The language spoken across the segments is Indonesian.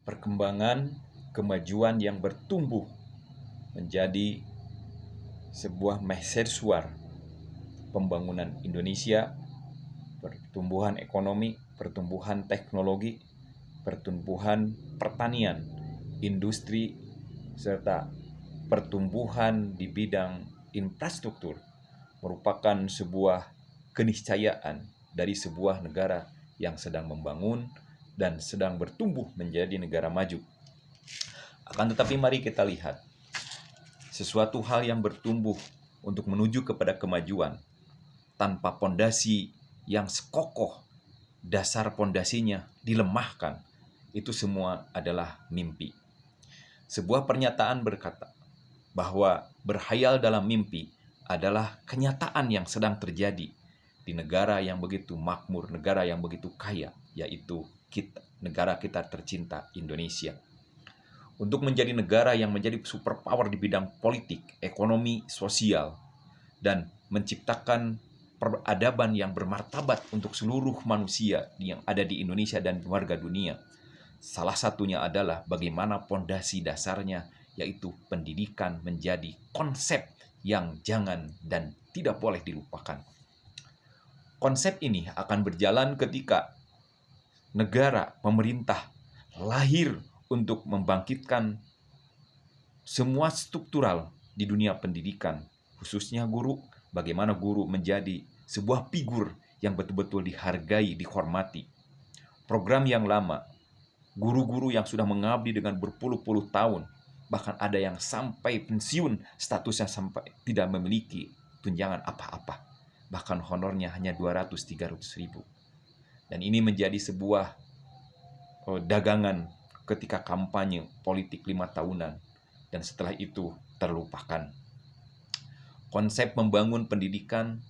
perkembangan kemajuan yang bertumbuh menjadi sebuah mercusuar pembangunan Indonesia, pertumbuhan ekonomi, pertumbuhan teknologi, pertumbuhan pertanian, industri, serta pertumbuhan di bidang infrastruktur merupakan sebuah keniscayaan dari sebuah negara yang sedang membangun dan sedang bertumbuh menjadi negara maju. Akan tetapi mari kita lihat sesuatu hal yang bertumbuh untuk menuju kepada kemajuan tanpa pondasi yang kokoh, dasar pondasinya dilemahkan, itu semua adalah mimpi. Sebuah pernyataan berkata bahwa berhayal dalam mimpi adalah kenyataan yang sedang terjadi di negara yang begitu makmur, negara yang begitu kaya, yaitu negara kita tercinta, Indonesia. Untuk menjadi negara yang menjadi superpower di bidang politik, ekonomi, sosial, dan menciptakan peradaban yang bermartabat untuk seluruh manusia yang ada di Indonesia dan warga dunia. Salah satunya adalah bagaimana pondasi dasarnya, yaitu pendidikan menjadi konsep yang jangan dan tidak boleh dilupakan. Konsep ini akan berjalan ketika negara, pemerintah lahir untuk membangkitkan semua struktural di dunia pendidikan, khususnya guru, bagaimana guru menjadi sebuah figur yang betul-betul dihargai, dihormati. Program yang lama, guru-guru yang sudah mengabdi dengan berpuluh-puluh tahun, bahkan ada yang sampai pensiun, statusnya sampai tidak memiliki tunjangan apa-apa. Bahkan honornya hanya 200-300 ribu. Dan ini menjadi sebuah dagangan ketika kampanye politik 5 tahunan. Dan setelah itu terlupakan. Konsep membangun pendidikan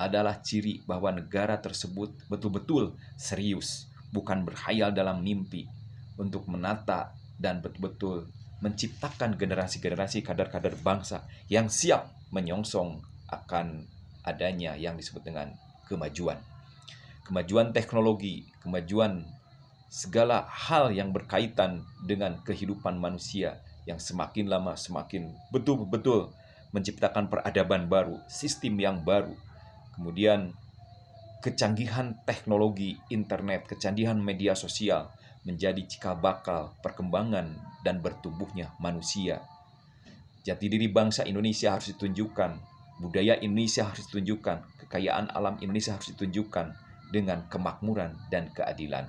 adalah ciri bahwa negara tersebut betul-betul serius, bukan berhayal dalam mimpi untuk menata dan betul-betul menciptakan generasi-generasi kader-kader bangsa yang siap menyongsong akan adanya yang disebut dengan kemajuan. Kemajuan teknologi, kemajuan segala hal yang berkaitan dengan kehidupan manusia yang semakin lama semakin betul-betul menciptakan peradaban baru, sistem yang baru. Kemudian kecanggihan teknologi internet, kecanggihan media sosial menjadi cikal bakal perkembangan dan bertumbuhnya manusia. Jati diri bangsa Indonesia harus ditunjukkan, budaya Indonesia harus ditunjukkan, kekayaan alam Indonesia harus ditunjukkan dengan kemakmuran dan keadilan.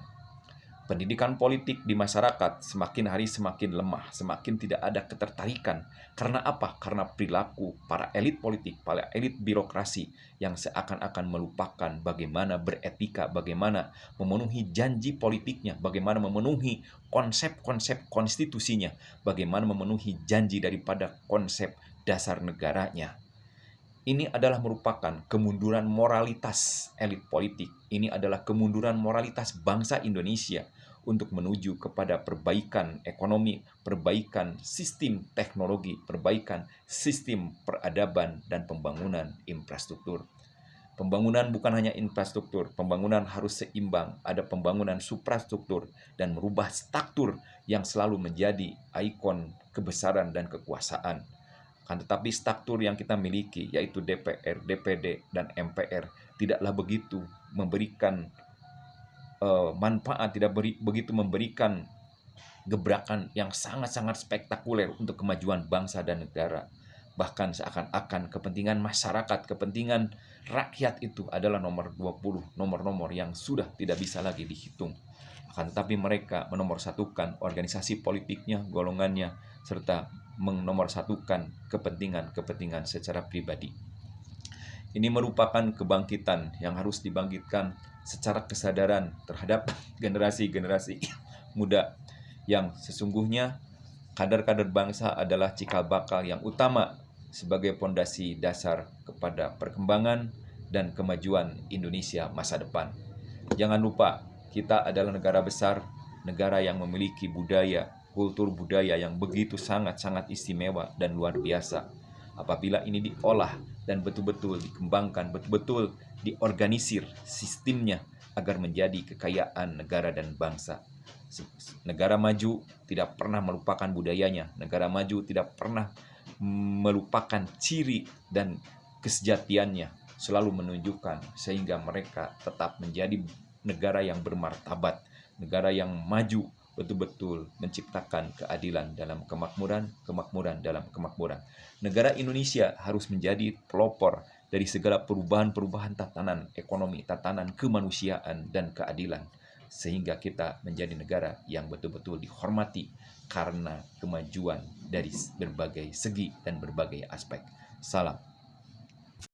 Pendidikan politik di masyarakat semakin hari semakin lemah, semakin tidak ada ketertarikan. Karena apa? Karena perilaku para elit politik, para elit birokrasi yang seakan-akan melupakan bagaimana beretika, bagaimana memenuhi janji politiknya, bagaimana memenuhi konsep-konsep konstitusinya, bagaimana memenuhi janji daripada konsep dasar negaranya. Ini adalah merupakan kemunduran moralitas elit politik. Ini adalah kemunduran moralitas bangsa Indonesia untuk menuju kepada perbaikan ekonomi, perbaikan sistem teknologi, perbaikan sistem peradaban, dan pembangunan infrastruktur. Pembangunan bukan hanya infrastruktur, pembangunan harus seimbang, ada pembangunan suprastruktur, dan merubah struktur yang selalu menjadi ikon kebesaran dan kekuasaan. Tetapi struktur yang kita miliki, yaitu DPR, DPD, dan MPR, tidaklah begitu memberikan manfaat, tidak begitu memberikan gebrakan yang sangat-sangat spektakuler untuk kemajuan bangsa dan negara. Bahkan seakan-akan kepentingan masyarakat, kepentingan rakyat itu adalah nomor 20, nomor-nomor yang sudah tidak bisa lagi dihitung. Tetapi mereka menomorsatukan organisasi politiknya, golongannya, serta menomorsatukan kepentingan-kepentingan secara pribadi. Ini merupakan kebangkitan yang harus dibangkitkan secara kesadaran terhadap generasi-generasi muda yang sesungguhnya kader-kader bangsa adalah cikal bakal yang utama sebagai pondasi dasar kepada perkembangan dan kemajuan Indonesia masa depan. Jangan lupa, kita adalah negara besar, negara yang memiliki budaya, kultur budaya yang begitu sangat-sangat istimewa dan luar biasa. Apabila ini diolah dan betul-betul dikembangkan, betul-betul diorganisir sistemnya agar menjadi kekayaan negara dan bangsa, Negara maju tidak pernah melupakan budayanya. Negara maju tidak pernah melupakan ciri dan kesejatiannya, selalu menunjukkan sehingga mereka tetap menjadi negara yang bermartabat, negara yang maju, betul-betul menciptakan keadilan dalam kemakmuran, kemakmuran dalam kemakmuran. Negara Indonesia harus menjadi pelopor dari segala perubahan-perubahan tatanan ekonomi, tatanan kemanusiaan dan keadilan, sehingga kita menjadi negara yang betul-betul dihormati karena kemajuan dari berbagai segi dan berbagai aspek. Salam.